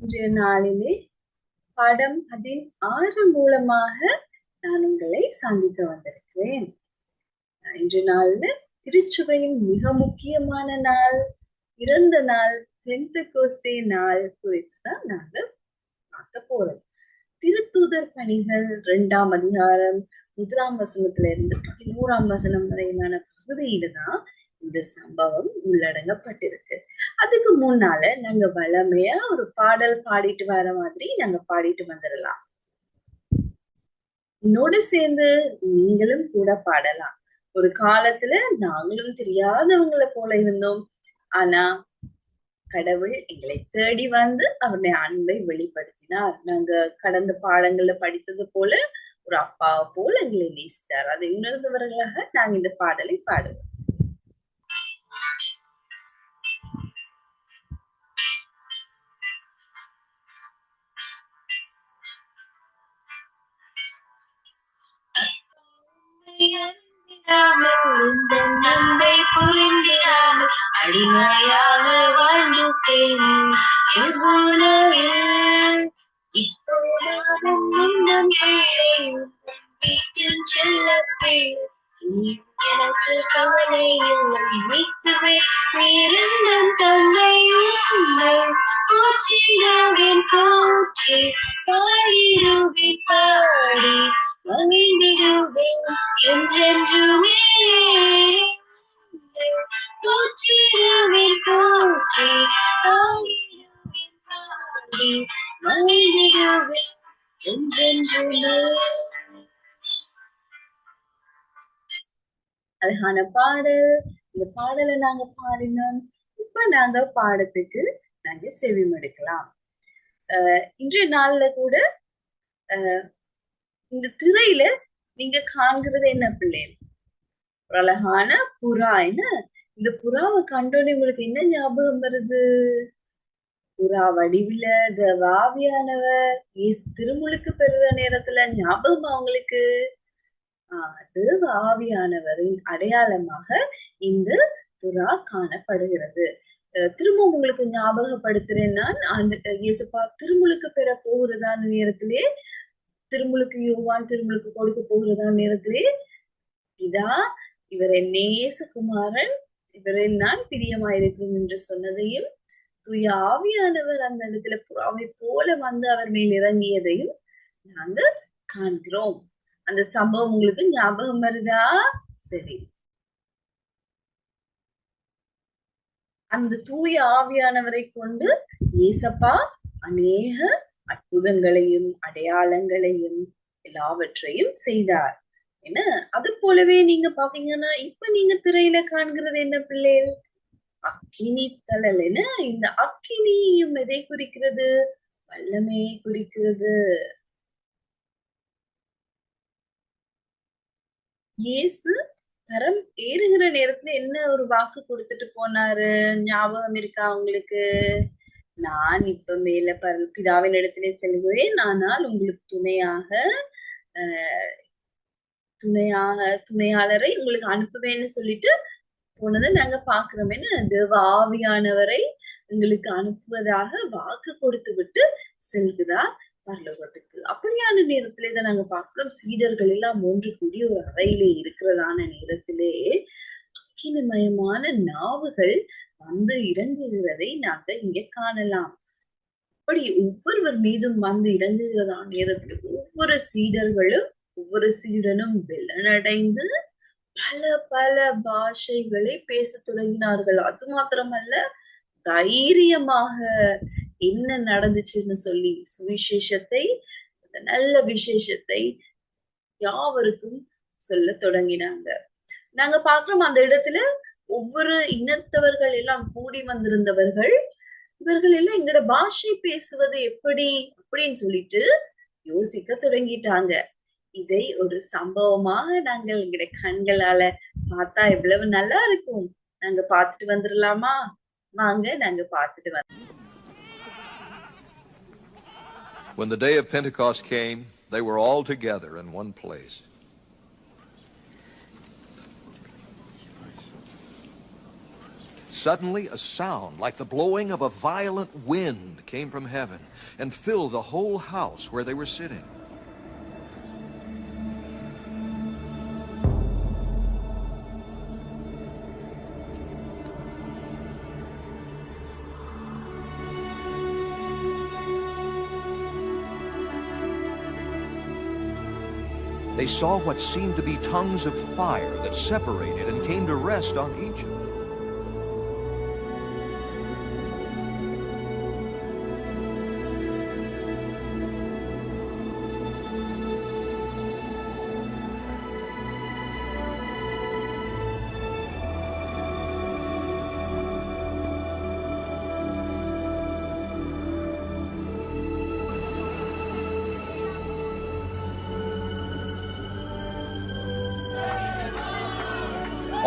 இன்றைய நாளிலே பாடம் 16 மூலமாக நான் உங்களை சந்திக்க வந்திருக்கிறேன். இன்றைய நாள்ல திருச்சபையின் மிக முக்கியமான நாள், இறந்த நாள், பெந்தெகோஸ்தே நாள் குறித்து தான் நாங்க பார்க்க போறோம். திருத்தூதர் பணிகள் 2ஆம் அதிகாரம் 1ஆம் வசனத்துல இருந்து 11ஆம் வசனம் வரையிலான பகுதியில தான் இந்த சம்பவம் உள்ளடங்கப்பட்டிருக்கு. அதுக்கு முன்னால நாங்க வளமையா ஒரு பாடல் பாடிட்டு வர மாதிரி நாங்க பாடிட்டு வந்துடலாம். என்னோடு சேர்ந்து நீங்களும் கூட பாடலாம். ஒரு காலத்துல நாங்களும் தெரியாதவங்களை போல இருந்தோம். ஆனா கடவுள் எங்களை தேடி வந்து அவருடைய அன்பை வெளிப்படுத்தினார். நாங்க கடந்த பாடங்கள்ல படித்தது போல ஒரு அப்பாவை போல எங்களை நேசித்தார். அதை உணர்ந்தவர்களாக நாங்க இந்த பாடலை பாடுவோம். இந்த நன்மை புரிந்திடாமல் அடிமையாக வாழ்ந்துட்டேன். இப்போதும் இன்னும் வீட்டில் செல்லப்பேன். எனக்கு கவலை இல்லை இயேசுவே, நீருந்தும் தந்தையுங்கள் போற்றிடுவேன் போற்றி பாடிடுவேன் பாடி மகிழ்ந்திடுவேன் என்றென்றுமே. போற்றிடுவேன் போற்றி பாடிடுவேன் பாடி மகிழ்ந்திடுவேன் என்றென்றுமே. அழகான பாடல். இந்த பாடலை நாங்க பாடினோம். இப்ப நாங்க பாடத்துக்கு நாங்க செவிமடுக்கலாம். இன்றைய நாள்ல கூட இந்த திரையில நீங்க காண்கிறது என்ன பிள்ளைகள்? ஒரு அழகான புறா. என்ன இந்த புறாவை கண்டோன்னே உங்களுக்கு என்ன ஞாபகம் வருது? புறா வடிவில தேவாவியானவர் இயேசு திருமுழுக்கு பெறுற நேரத்துல ஞாபகம் அவங்களுக்கு தேவாவியானவரின் அடையாளமாக இந்த புறா காணப்படுகிறது. திரும்ப உங்களுக்கு ஞாபகப்படுத்துறேன்னா, அந்த இயேசுப்பா திருமுழுக்கு பெற போகிறதான நேரத்திலே, திருமுழுக்கு யோவான் திருமுழுக்கு கொடுக்க போகிறதான நேரத்திலே, இதா இவர் என் நேசகுமாரன், இவரில் நான் பிரியமாயிருக்கிறேன் என்று சொன்னதையும், தூய ஆவியானவர் அந்த இடத்துல புறாவை போல வந்து அவர் மேல் இறங்கியதையும் நாங்க காண்கிறோம். அந்த சம்பவம் உங்களுக்கு ஞாபகம் வருதா? சரி. அந்த தூய ஆவியானவரை கொண்டு இயேசப்பா அநேக அற்புதங்களையும் அடையாளங்களையும் எல்லாவற்றையும் செய்தார். என்ன அது போலவே நீங்க பாத்தீங்கன்னா, இப்ப நீங்க திரையில காண்கிறது என்ன பிள்ளைகள்? அக்கினி தழல். என்ன இந்த அக்கினியும் எதை குறிக்கிறது? வல்லமையை குறிக்கிறது. இயேசு பரம் ஏறுகிற நேரத்துல என்ன ஒரு வாக்கு கொடுத்துட்டு போனாரு? ஞாபகம் இருக்கா உங்களுக்கு? நான் இப்ப மேல பிதாவின் இடத்திலே செல்கிறேன், ஆனால் உங்களுக்கு துணையாளரை உங்களுக்கு அனுப்புவேன்னு சொல்லிட்டு போனதை நாங்க பாக்குறோம். என்ன தேவ ஆவியானவரை எங்களுக்கு அனுப்புவதாக வாக்கு கொடுத்து விட்டு செல்கிறார் பரலோகத்துக்கு. அப்படியான நேரத்திலே தான் நாங்க பார்க்கிறோம், சீடர்கள் எல்லாம் ஒன்று கூடி ஒரு அறையிலே இருக்கிறதான நேரத்திலே அக்கினிமயமான நாவுகள் வந்து இறங்குகிறதை நாங்க இங்க காணலாம். அப்படி ஒவ்வொருவர் மீதும் வந்து இறங்குகிறதான நேரத்தில் ஒவ்வொரு சீடனும் வெள்ளனடைந்து பல பல பாஷைகளை பேச தொடங்கினார்கள். அது மாத்திரமல்ல, தைரியமாக என்ன நடந்துச்சுன்னு சொல்லி சுவிசேஷத்தை, நல்ல விசேஷத்தை யாவருக்கும் சொல்ல தொடங்கினாங்க. நாங்க பார்க்கிறோம், அந்த இடத்துல ஒவ்வொரு இனத்தவர்கள் எல்லாம் கூடி வந்திருந்தவர்கள், இவர்கள் எல்லாம் எங்களோட பாஷை பேசுவது எப்படி அப்படின்னு சொல்லிட்டு யோசிக்க தொடங்கிட்டாங்க. இதை ஒரு சம்பவமாக நாங்கள் எங்களுடைய கண்களால பார்த்தா எவ்வளவு நல்லா இருக்கும். நாங்க பார்த்துட்டு வந்துடலாமா? வாங்க நாங்க பார்த்துட்டு வந்தோம். When the day of Pentecost came, they were all together in one place. Suddenly a sound like the blowing of a violent wind came from heaven and filled the whole house where they were sitting. They saw what seemed to be tongues of fire that separated and came to rest on each of them.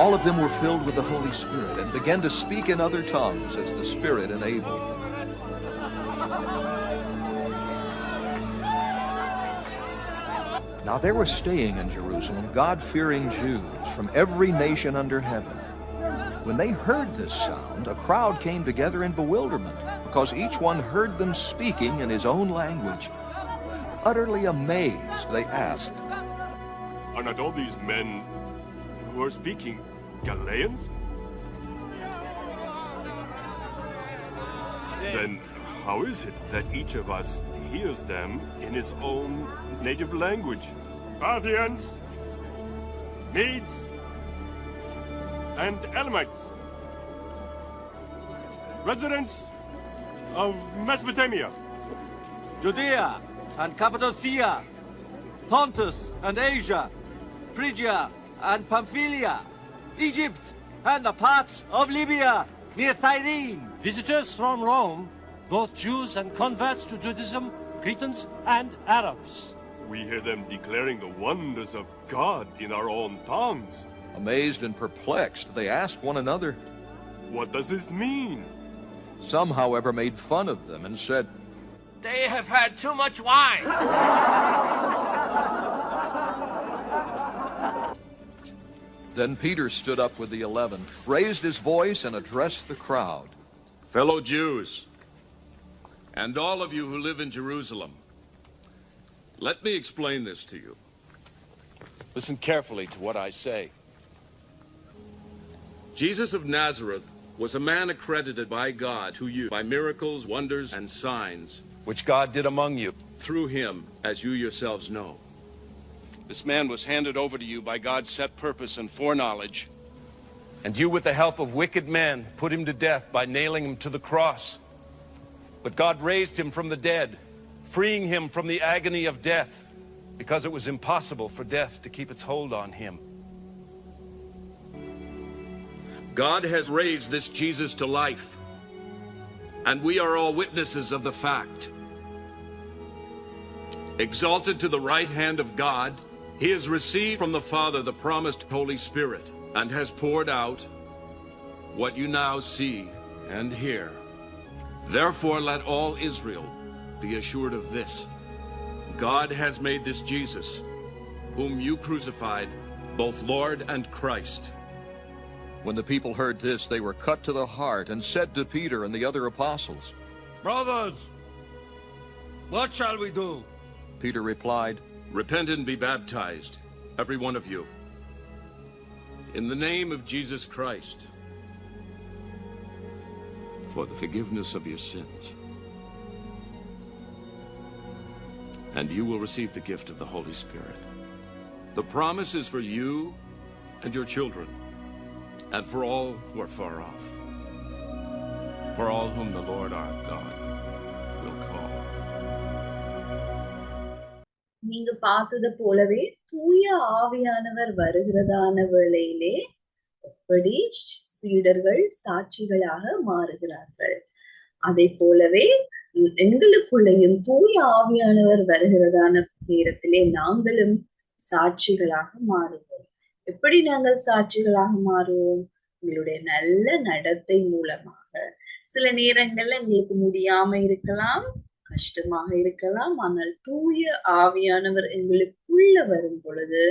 All of them were filled with the Holy Spirit and began to speak in other tongues as the Spirit enabled them. Now there were staying in Jerusalem God-fearing Jews from every nation under heaven. When they heard this sound, a crowd came together in bewilderment, because each one heard them speaking in his own language. Utterly amazed, they asked, "Are not all these men who are speaking Galileans? Then how is it that each of us hears them in his own native language? Parthians, Medes, and Elamites, residents of Mesopotamia, Judea and Cappadocia, Pontus and Asia, Phrygia and Pamphylia, Egypt and the parts of Libya near Cyrene, visitors from Rome, both Jews and converts to Judaism, Cretans and Arabs. We hear them declaring the wonders of God in our own tongues. Amazed and perplexed, they asked one another. What does this mean? Some, however, made fun of them and said, "They have had too much wine." Then Peter stood up with the 11, raised his voice, and addressed the crowd. Fellow Jews, and all of you who live in Jerusalem, let me explain this to you. Listen carefully to what I say. Jesus of Nazareth was a man accredited by God to you by miracles, wonders, and signs, which God did among you through him, as you yourselves know. This man was handed over to you by God's set purpose and foreknowledge, and you, with the help of wicked men, put him to death by nailing him to the cross. But God raised him from the dead, freeing him from the agony of death, because it was impossible for death to keep its hold on him. God has raised this Jesus to life, and we are all witnesses of the fact. Exalted to the right hand of God, he has received from the Father the promised Holy Spirit, and has poured out what you now see and hear. Therefore, let all Israel be assured of this: God has made this Jesus, whom you crucified, both Lord and Christ. When the people heard this, they were cut to the heart and said to Peter and the other apostles, brothers, what shall we do? Peter replied, Repent and be baptized, every one of you, in the name of Jesus Christ, for the forgiveness of your sins, and you will receive the gift of the Holy Spirit. The promise is for you and your children, and for all who are far off, for all whom the Lord our God will call. நீங்க பார்த்தது போலவே தூய ஆவியானவர் வருகிறதான வேளையிலே எப்படி சீடர்கள் சாட்சிகளாக மாறுகிறார்கள், அதை போலவே எங்களுக்குள்ளேயும் தூய ஆவியானவர் வருகிறதான நேரத்திலே நாங்களும் சாட்சிகளாக மாறுவோம். எப்படி நாங்கள் சாட்சிகளாக மாறுவோம்? எங்களுடைய நல்ல நடத்தை மூலமாக. சில நேரங்கள்ல எங்களுக்கு முடியாம இருக்கலாம், கஷ்டமாக இருக்கலாம், ஆனால் தூய ஆவியானவர் எங்களுக்குள்ள வரும் பொழுது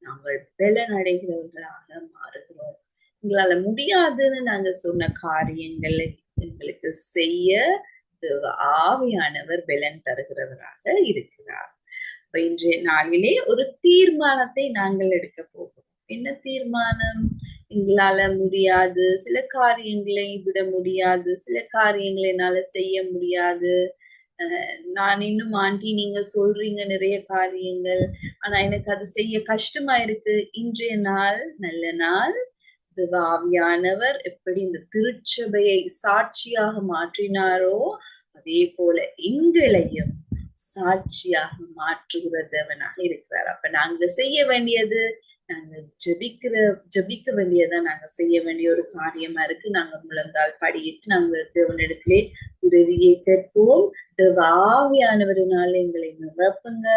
நாங்கள் பலனடைகிறவர்களாக மாறுகிறோம். எங்களால முடியாதுன்னு நாங்க சொன்ன காரியங்களை எங்களுக்கு செய்ய தேவ ஆவியானவர் பலன் தருகிறவராக இருக்கிறார். இப்ப இன்றைய நாளிலே ஒரு தீர்மானத்தை நாங்கள் எடுக்க போகிறோம். என்ன தீர்மானம்? எங்களால முடியாது, சில காரியங்களை விட முடியாது, சில காரியங்களை என்னால செய்ய முடியாது. நான் இன்னும் ஆண்டி நீங்க சொல்றீங்க நிறைய காரியங்கள், ஆனா எனக்கு அது செய்ய கஷ்டமா இருக்கு. இன்றைய நாள் நல்ல நாள். தேவ ஆவியானவர் எப்படி இந்த திருச்சபையை சாட்சியாக மாற்றினாரோ அதே போல எங்களையும் சாட்சியாக மாற்றுகிற தேவனாக இருக்கிறார். அப்ப நாங்க செய்ய வேண்டியது, நாங்க ஜபிக்க வேண்டியதான் நாங்க செய்ய வேண்டிய ஒரு காரியமா இருக்கு. நாங்க முழந்தால் படியிட்டு நாங்க தேவனிடத்திலே உதவியை கேட்போம். தேவ ஆவியானவரினால் எங்களை நிரப்புங்க.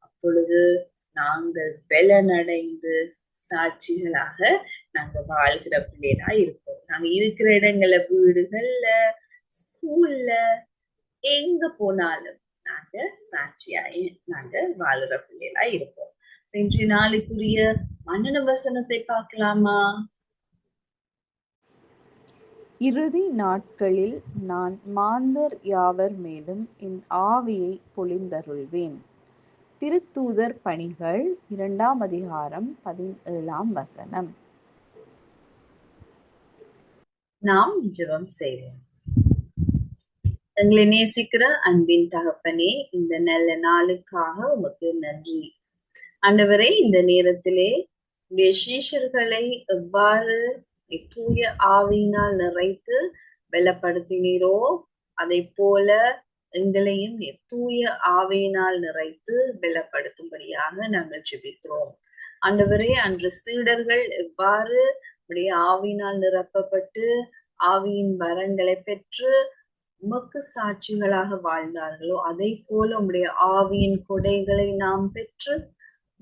அப்பொழுது நாங்கள் பலனடைந்து சாட்சிகளாக நாங்க வாழ்கிற பிள்ளைகளா இருப்போம். நாங்க இருக்கிற இடங்கள்ல, வீடுகள்ல, ஸ்கூல்ல, எங்க போனாலும் நாங்க சாட்சியாய் நாங்க வாழுற பிள்ளைகளா இருப்போம். இன்றைய நாளுக்குரிய மனன வசனத்தை பார்க்கலாமா? இறுதி நாட்களில் நான் மாந்தர் யாவர் மேலும் என் ஆவியை பொழிந்தருள்வேன். திருத்தூதர் பணிகள் 2ஆம் அதிகாரம் 17ஆம் வசனம். நாம் ஜெபம் செய்வோம். எங்களை நேசிக்கிற அன்பின் தகப்பனே, இந்த நல்ல நாளுக்காக உமக்கு நன்றி. ஆண்டவரே, இந்த நேரத்திலே உடைய சீஷர்களை எவ்வாறு தூய ஆவியினால் நிறைத்து பலப்படுத்தினீரோ அதை போல எங்களையும் தூய ஆவியினால் நிறைத்து பலப்படுத்தும்படியாக நாங்கள் ஜெபிக்கிறோம். ஆண்டவரே, அன்று சீடர்கள் எவ்வாறு உடைய ஆவியினால் நிரப்பப்பட்டு ஆவியின் வரங்களை பெற்று உமக்கு சாட்சிகளாக வாழ்ந்தார்களோ அதை போல உம்முடைய ஆவியின் கொடைகளை நாம் பெற்று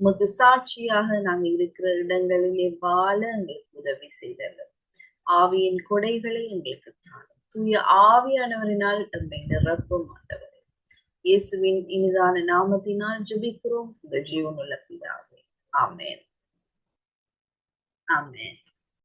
உமக்கு சாட்சியாக நாங்கள் இருக்கிற இடங்களிலே வாழ எங்களுக்கு உதவி செய்தர்கள். ஆவியின் கொடைகளை எங்களுக்கு தாரும். தூய ஆவியானவரினால் நம்மை நிரப்பும் ஆண்டவரே. இயேசுவின் இனிதான நாமத்தினால் ஜெபிக்கிறோம், உங்கள் ஜீவனுள்ள பிதாவே. ஆமென். ஆமென்.